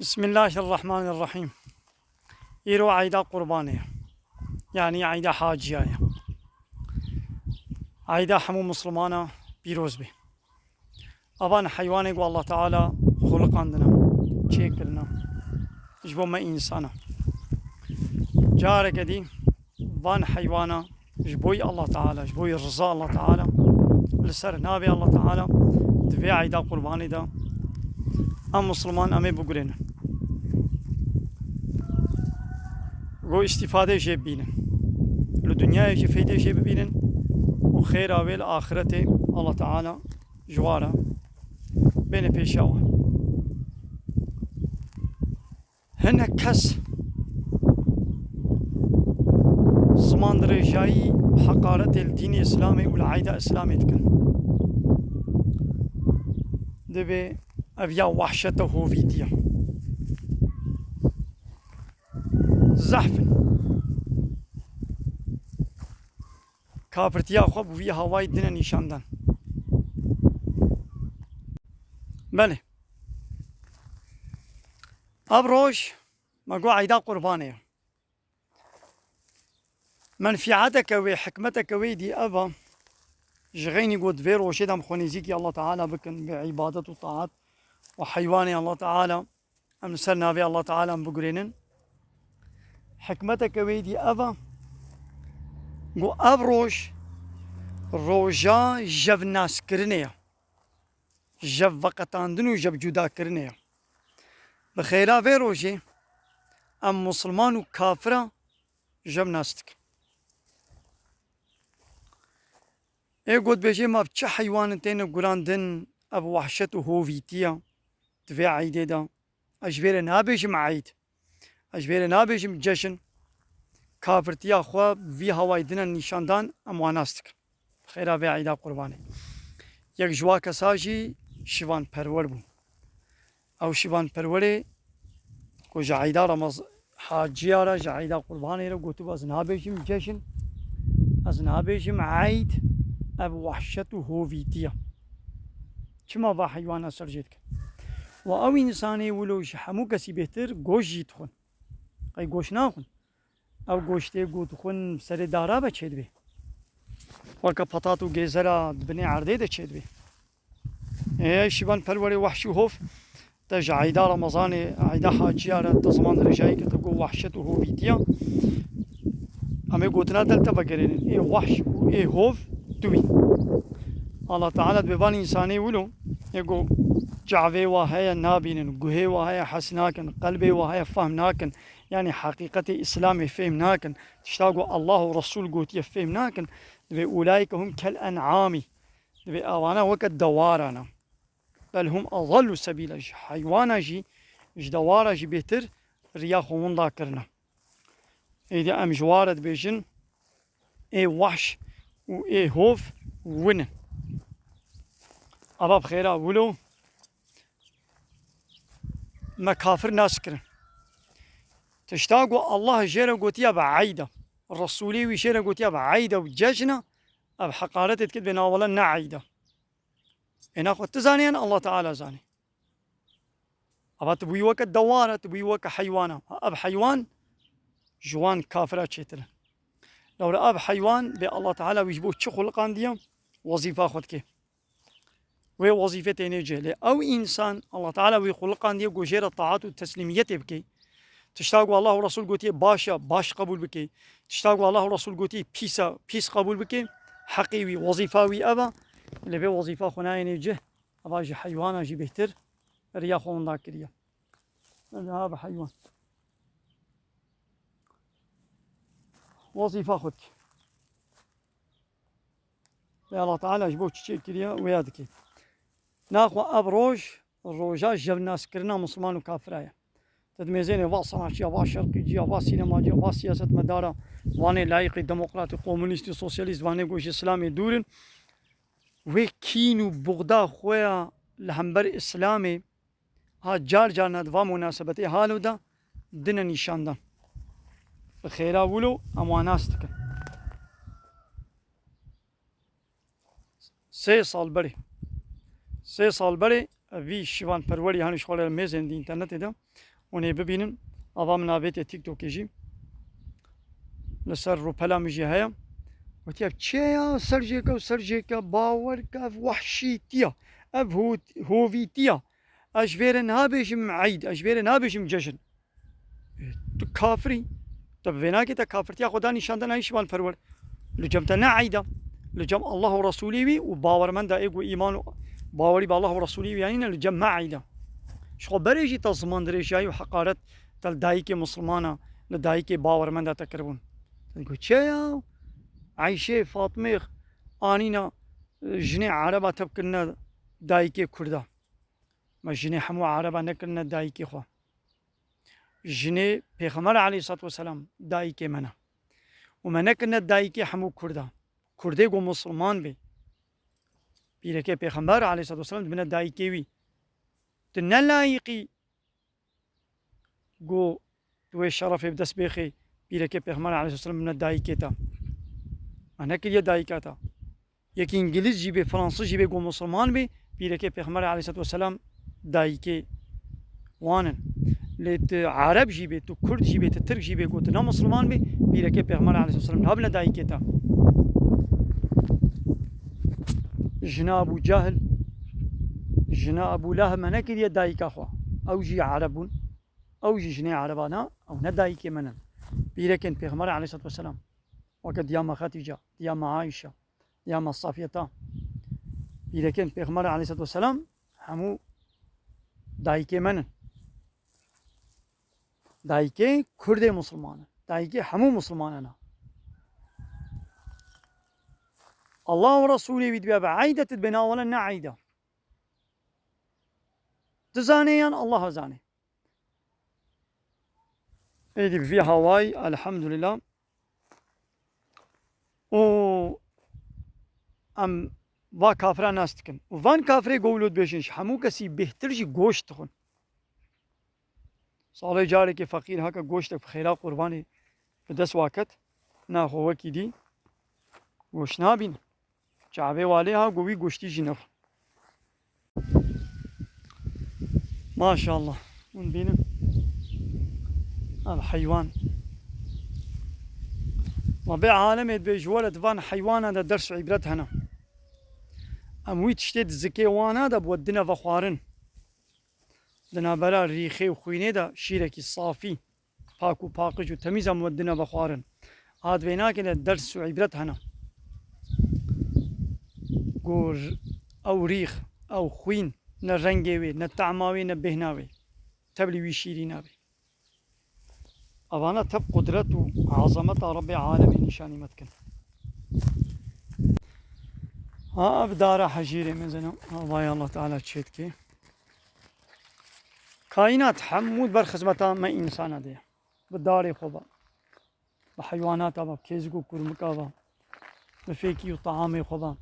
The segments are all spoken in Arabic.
بسم الله الرحمن الرحيم. إيرو عيدا قربانية، يعني عيدا حاجية، عيدا حمو مسلمانا بيروز بي. أبان حيواني قو الله تعالى خلق عندنا شكلنا جبو ما إنسانا جارك دي بان حيوانا جبوي الله تعالى جبوي رضا الله تعالى لسر نابي الله تعالى دبي عيدا قرباني دا أم مسلمان أمي بقرين قو استفادة جيب بينن لدنيا يجي فايدة جيب بينن وخير أويل آخرته الله تعالى جوارا بين بيشاوه هنا كس زمان رجاي وحقارة الدين الإسلامي والعيدة الإسلامي تكن دبي أبيا وحشته هوفيتيا زحف كابرتيا خوب وفي هواي دين نشاندن بله أبروش ما قو عيدا قربانية منفعتك وحكمتك ويدي أبا جغيني قد فيرو شدم خونيزيكي الله تعالى بكن بعبادة وطاعات وحيواني الله تعالى أمسلنا في الله تعالى بقرينن حكمتك ويدي أبا قو أبروش روجا جب ناس كرنيا جب وقتان دنو جب جدا كرنيا بخيرا في روجي أم مسلمان وكافرة جب ناستك اي قد بيجي ما بتش حيوان تين قران دن ابو وحشته هوفيتيا تفي عيدي دا اجبير نابيش معيد اجبير نابيش مجشن كافرتيا خوا في هواي دنا نشاندان امواناستك خيرا في عيدا قرباني يك جوا كساجي شيوان پرور بو او شيوان پروري کو جعيدا رمز حاجيارا جعيدا قرباني رو قوتو از نابيش مجشن از نابيش معيد ابو وحشته هوفيتيا كما با حيوان اثر جيتك و انساني ولو حمو كسي بهتر گوش جيت خون اي گوش ناخون او گوشتي گوت خون سر دارا بچيد بي وكا پتاتو گيزرا بني عرضي ده چيد بي اي شيبان پروري وحشي هوف تج عيدا رمضاني عيدا حاجيارا تزمان رجاي كتبو وحشته هوفيتيا امي قوتنا دلتا بقرين اي وحش و اي هوف دوي الله تعالى ببان إنساني ولو يقول جعفي وهاي نابين قهي وهاي حسناكن قلبي وهاي فهمناكن يعني حقيقة إسلامي فهمناكن تشتاقوا الله ورسول قوت يفهمناكن دبي أولئك هم كالأنعام دبي أوانا وقت دوارنا بل هم أضلوا سبيلا حيوانا جي دوارا جي بيتر رياخ ومن ذاكرنا إذا أم جوارد بيجن إيه وحش و إيه هوف ونن أبا بخيرا ولو مكافر ناس كرن تشتاقوا الله جيرا قوتيا بعيدة الرسولي ويشيرا قوتيا بعيدة وججنا أب حقارتي تكد بنا ولا نعيدة إنا خد تزانيا الله تعالى زاني أبا تبوي وقت دوارة تبوي وقت حيوانا أب حيوان جوان كافرة شيتر لو أب حيوان بي الله تعالى ويجبو تشو خلقان ديا وظيفة خد كي وهي وظيفة تينيجي أو إنسان الله تعالى ويخلقان دي جوجير الطاعات والتسليمية بكي تشتاقوا الله ورسول قوتي باشا باش قبول بكي تشتاقوا الله ورسول قوتي بيس قبول بكي حقيوي وظيفاوي أبا اللي بي وظيفة خنايا نيجي أبا جي حيوانا جي بهتر ريا خون ذاك ريا هذا حيوان وظيفة خدك الله تعالى جبوك تشيل كريا ويادكي ناخو أبروج الروجا جب ناس كرنا مسلمان وكافرايا تدميزين با صناعية با شرقية با سينماجية با سياسة مدارة واني لايقي ديمقراطي كومونيستي سوسياليست واني قوش إسلامي دورن وكينو بغدا خويا لهمبر إسلامي ها جار جار ندوا مناسبتي حالو دا دنا نشان دا بخيرا ولو امواناس تكن 3 سال بري وی شیوان پروری هنوز خاله میزن دی اینترنت ده اونه ببینن آوا من آبیت تیک توکی جی لسر رو پلا میجی هیا و تیاب چیا سرجیکا باور کا وحشی تیا اب هوی تیا اجبر نابشم عيد اجبر نابشم جشن تو كافري طب فيناك تا كافرتي خدا نشاندن اي شمال پرور لجمتنا عيدا لجم الله ورسوله بي وباور من دا ايغو ايمان باوري بالله ورسوله بي يعني لجمع عيدا شو بريجي تزمان دريجي وحقارت تل دايكي مسلمانا لدايكي باور من دا تقربون تقول تشيا عايشه فاطمه انينا جني عربه تبكنا دايكي كردا ما جني حمو عربه نكرنا دايكي خو جني پیغمبر علیه الصلاة والسلام دايكي منا وما نكرنا دايكي حمو كردا كردي گو مسلمان بي بيركي پیغمبر علیه الصلاة والسلام بنا دايكي وي تنلايقي گو توي شرف بدس بيخي بيركي پیغمبر علیه الصلاة والسلام بنا دايكي تا انا كل دايكا تا يكي انجليز جيبي فرنسي جيبي گو مسلمان بي بيركي پیغمبر علیه الصلاة والسلام دايكي وانن لت عرب جيبي تو كرد جيبي تو ترك جيبي قلت نا مسلمان بي بيركي پیغمبر عليه الصلاة والسلام نابنا دايكي تا جنا ابو جهل جنا ابو لهب منا كدي دايكا خو او جي عربون او جي جني عربانا او ندايكي منا بيركن پیغمبر عليه الصلاة والسلام وقد ياما خديجة ياما عائشة ياما صافية بيركن پیغمبر عليه الصلاة والسلام همو دايكي منا دايكي كردي مسلمان دايكي همو مسلماننا الله ورسوله بيدبيا بعيدة تبنا ولا نعيدة تزانيان الله زاني ايدي في هواي الحمد لله و ام با كافران ناس تكن وفان كافري قولود بيشنش همو كسي بهترجي گوشت تخون صالح جاري كي فقير هكا گوشتك بخيرا قرباني بدس واكت ناخو وكي دي گوش نابين جعبه والي ها قوي گوشتي جنف ما شاء الله ونبين هذا حيوان ربيع عالم يدبيج ولد فان حيوان هذا درس عبرت هنا اموي تشتيت زكي وانا هذا بودنا فخوارن دنا برا ريخي وخويني دا شيركي صافي باكو باقج وتميز مودنا بخوارن هاد بيناك درس عبرت هنا قور او ريخ او خوين نرنجيوي نتعماوي نبهناوي تبلي ويشيريناوي اوانا تب قدرت وعظمت رب العالمين نشاني متكن ها ابدارا حجيري مزنا الله تعالى تشيتكي كائنات حمود بر خدمتا ما انسان ده بداري خوبا بحيوانات ابا كيزقو كرمكابا بفيكي وطعامي خوبا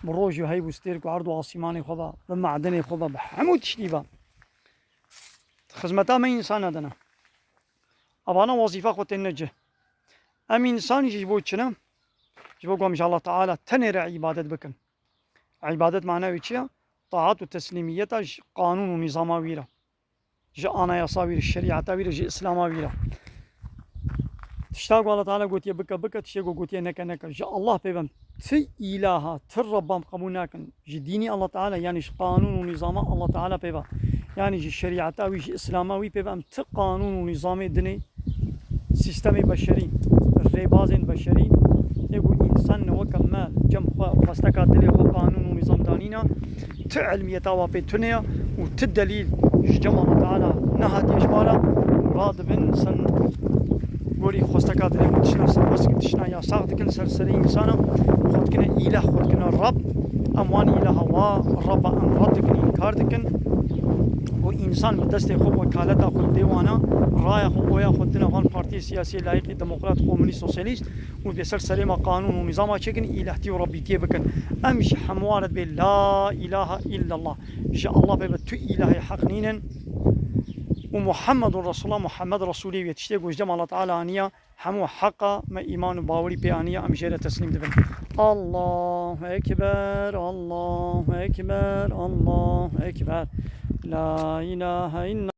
بروجي هاي بستيرك وعرض عاصماني خوبا بمعدني خوبا بحمود شليبا خدمتا ما انسان دنا ابانا وظيفه خو تنجه ام انسان يجبو تشنا يجبو ان شاء الله تعالى تنر عبادت بكن عبادت معناها ويتشيا طاعات وتسليميات قانون ونظام ويرا جاء أنا يصاوير الشريعة تاوير جاء إسلام ويرا تشتاق الله تعالى قلت يا بكا تشتاق قلت يا نكا جاء الله بيبم تي إلها تربام قبوناكن جي ديني الله تعالى يعني قانون ونظام الله تعالى بيبا يعني جي الشريعة تاوي جي إسلاموي بيبم تي قانون ونظام دني سيستم بشري الريباز بشري يقول إنسان وكمال جم خاستكا دلي قانون ونظام دانينا تعلم يتوابي تنيا وتدليل جمع الله تعالى نهات يجبارا مراد بن سن قولي خوستكا دلي متشنا سربسك تشنا يا ساغتكن سرسري إنسانا خودكنا إله خودكنا الرب أموان إله الله الرب أم ردكن إنكارتكن وإنسان بدست خوب وكالتا خود ديوانا رايا خو ويا خودنا فان بارتي سياسي لايقي ديمقراط كومونيست سوسياليست وبيسر سليمة قانون ونظام شكن إلهتي وربيتي بكن أمشي حموارد باللا إله إلا الله جاء الله بيبتو إله حقنينا ومحمد رسول الله محمد رسولي يتشتاق وجمع الله تعالى أنيا همو حقا ما إيمان و باوري بيانية أم جيرة تسليم دبن. الله أكبر الله أكبر الله أكبر لا إله إلا